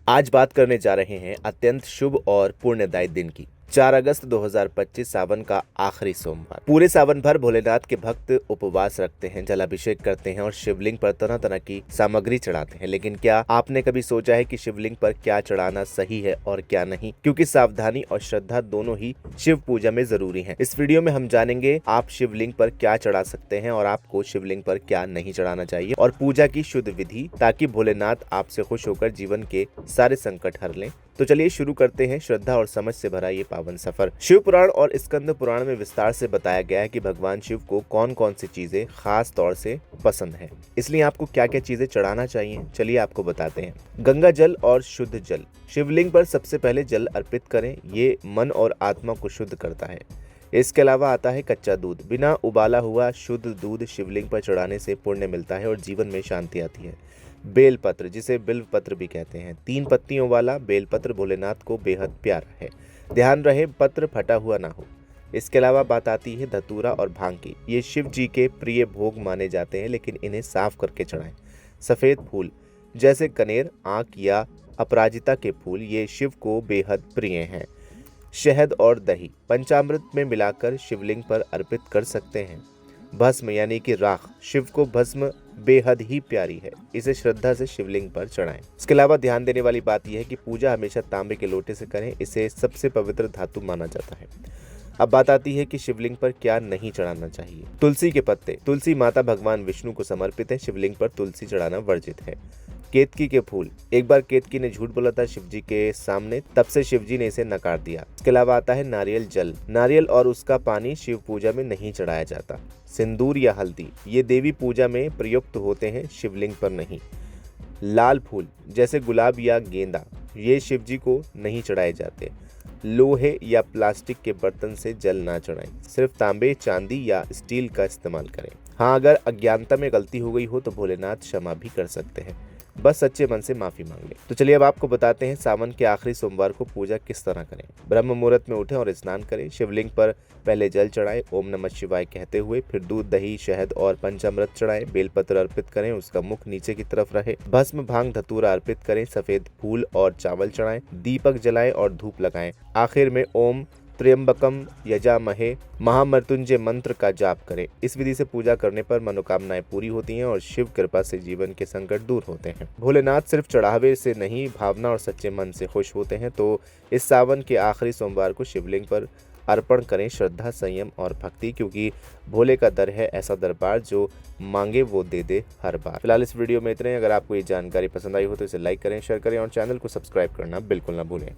आज बात करने जा रहे हैं अत्यंत शुभ और पुण्यदायी दिन की। 4 अगस्त 2025 सावन का आखिरी सोमवार। पूरे सावन भर भोलेनाथ के भक्त उपवास रखते हैं, जलाभिषेक करते हैं और शिवलिंग पर तरह तरह की सामग्री चढ़ाते हैं। लेकिन क्या आपने कभी सोचा है कि शिवलिंग पर क्या चढ़ाना सही है और क्या नहीं? क्योंकि सावधानी और श्रद्धा दोनों ही शिव पूजा में जरूरी हैं। इस वीडियो में हम जानेंगे आप शिवलिंग पर क्या चढ़ा सकते हैं और आपको शिवलिंग पर क्या नहीं चढ़ाना चाहिए, और पूजा की शुद्ध विधि, ताकि भोलेनाथ आपसे खुश होकर जीवन के सारे संकट हर लें। तो चलिए शुरू करते हैं श्रद्धा और समझ से भरा ये पावन सफर। शिव पुराण और स्कंद पुराण में विस्तार से बताया गया है कि भगवान शिव को कौन कौन सी चीजें खास तौर से पसंद है, इसलिए आपको क्या क्या चीजें चढ़ाना चाहिए, चलिए आपको बताते हैं। गंगा जल और शुद्ध जल। शिवलिंग पर सबसे पहले जल अर्पित करें, ये मन और आत्मा को शुद्ध करता है। इसके अलावा आता है कच्चा दूध। बिना उबाला हुआ शुद्ध दूध शिवलिंग पर चढ़ाने से पुण्य मिलता है और जीवन में शांति आती है। बेलपत्र, जिसे बिल्व पत्र भी कहते हैं, 3 पत्तियों वाला बेलपत्र भोलेनाथ को बेहद प्यारा है। ध्यान रहे पत्र फटा हुआ ना हो। इसके अलावा बात आती है धतूरा और भांग की। ये शिव जी के प्रिय भोग माने जाते हैं, लेकिन इन्हें साफ करके चढ़ाएं। सफेद फूल जैसे कनेर, आंख या अपराजिता के फूल, ये शिव को बेहद प्रिय हैं। शहद और दही पंचामृत में मिलाकर शिवलिंग पर अर्पित कर सकते हैं। भस्म यानी कि राख, शिव को भस्म बेहद ही प्यारी है, इसे श्रद्धा से शिवलिंग पर चढ़ाएं। इसके अलावा ध्यान देने वाली बात यह है कि पूजा हमेशा तांबे के लोटे से करें, इसे सबसे पवित्र धातु माना जाता है। अब बात आती है कि शिवलिंग पर क्या नहीं चढ़ाना चाहिए। तुलसी के पत्ते। तुलसी माता भगवान विष्णु को समर्पित है, शिवलिंग पर तुलसी चढ़ाना वर्जित है। केतकी के फूल। एक बार केतकी ने झूठ बोला था शिवजी के सामने, तब से शिवजी ने इसे नकार दिया। इसके अलावा आता है नारियल जल। नारियल और उसका पानी शिव पूजा में नहीं चढ़ाया जाता। सिंदूर या हल्दी, ये देवी पूजा में प्रयुक्त होते हैं, शिवलिंग पर नहीं। लाल फूल जैसे गुलाब या गेंदा, ये शिवजी को नहीं चढ़ाए जाते। लोहे या प्लास्टिक के बर्तन से जल ना चढ़ाएं, सिर्फ तांबे, चांदी या स्टील का इस्तेमाल करें। हाँ, अगर अज्ञानता में गलती हो गई हो तो भोलेनाथ क्षमा भी कर सकते हैं, बस सच्चे मन से माफी मांग लें। तो चलिए अब आपको बताते हैं सावन के आखिरी सोमवार को पूजा किस तरह करें। ब्रह्म मुहूर्त में उठें और स्नान करें। शिवलिंग पर पहले जल चढ़ाएं, ओम नमः शिवाय कहते हुए, फिर दूध, दही, शहद और पंचामृत चढ़ाएं। बेलपत्र अर्पित करें, उसका मुख नीचे की तरफ रहे। भस्म, भांग, धतूरा अर्पित करें। सफेद फूल और चावल चढ़ाएं। दीपक जलाएं और धूप लगाएं। आखिर में ओम त्र्यंबकम यजामहे महामृत्युंजय मंत्र का जाप करें। इस विधि से पूजा करने पर मनोकामनाएं पूरी होती हैं और शिव कृपा से जीवन के संकट दूर होते हैं। भोलेनाथ सिर्फ चढ़ावे से नहीं, भावना और सच्चे मन से खुश होते हैं। तो इस सावन के आखिरी सोमवार को शिवलिंग पर अर्पण करें श्रद्धा, संयम और भक्ति, क्योंकि भोले का दर है ऐसा दरबार, जो मांगे वो दे दे हर बार। फिलहाल इस वीडियो में इतने। अगर आपको ये जानकारी पसंद आई हो तो इसे लाइक करें, शेयर करें और चैनल को सब्सक्राइब करना बिल्कुल ना भूलें।